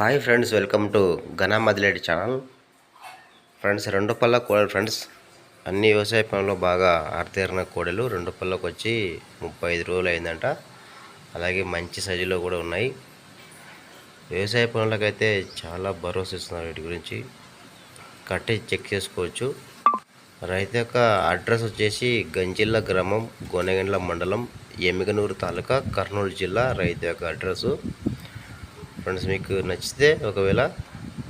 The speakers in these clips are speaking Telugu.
Hi friends, welcome to Ghana Madileti channel. Friends, రెండు పళ్ళ కోడలు ఫ్రెండ్స్. అన్ని వ్యవసాయ పనుల్లో బాగా ఆరితేరిన కోడలు. రెండు పళ్ళకు వచ్చి 35 రోజులు అయిందంట. అలాగే మంచి సైజులో కూడా ఉన్నాయి. వ్యవసాయ పనులకైతే చాలా భరోసా ఇస్తున్నారు. వీటి గురించి కట్టి చెక్ చేసుకోవచ్చు. రైతు యొక్క అడ్రస్ వచ్చేసి గంజిల్ల గ్రామం, గోనెగండ్ల మండలం, ఎమ్మిగనూరు తాలూకా, కర్నూలు జిల్లా. రైతు యొక్క అడ్రస్సు ఫ్రెండ్స్, మీకు నచ్చితే ఒకవేళ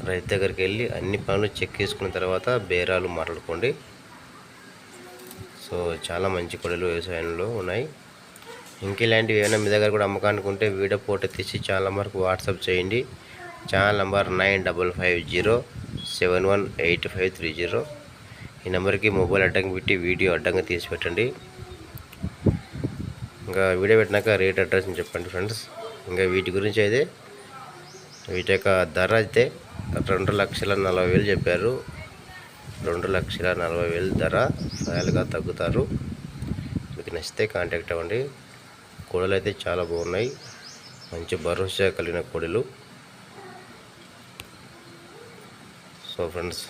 రైతు దగ్గరికి వెళ్ళి అన్ని పనులు చెక్ చేసుకున్న తర్వాత బేరాలు మాట్లాడుకోండి. సో చాలా మంచి కోడలు వ్యవసాయంలో ఉన్నాయి. ఇంకెలాంటివి ఏమైనా మీ దగ్గర కూడా అమ్మకానికి ఉంటే వీడియో ఫోటో తీసి ఛానల్ నెంబర్కి వాట్సాప్ చేయండి. Channel number 9550718530. ఈ నెంబర్కి మొబైల్ అడ్డంగా పెట్టి వీడియో అడ్డంగా తీసి పెట్టండి. ఇంకా వీడియో పెట్టినాక రేట్ అడ్రస్ చెప్పండి ఫ్రెండ్స్. ఇంకా వీటి గురించి అయితే వీటి యొక్క ధర అయితే 2,40,40,000 చెప్పారు. 2,40,40,000 ధర. ఫైనల్గా తగ్గుతారు. మీకు నచ్చితే కాంటాక్ట్ అవ్వండి. కోడలు అయితే చాలా బాగున్నాయి. మంచి భరోసా కలిగిన కోడలు. సో ఫ్రెండ్స్,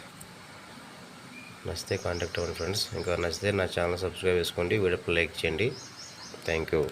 నచ్చితే కాంటాక్ట్ అవ్వండి ఫ్రెండ్స్. ఇంకా నచ్చితే నా ఛానల్ సబ్స్క్రైబ్ చేసుకోండి, వీడియోకి లైక్ చేయండి. Thank you.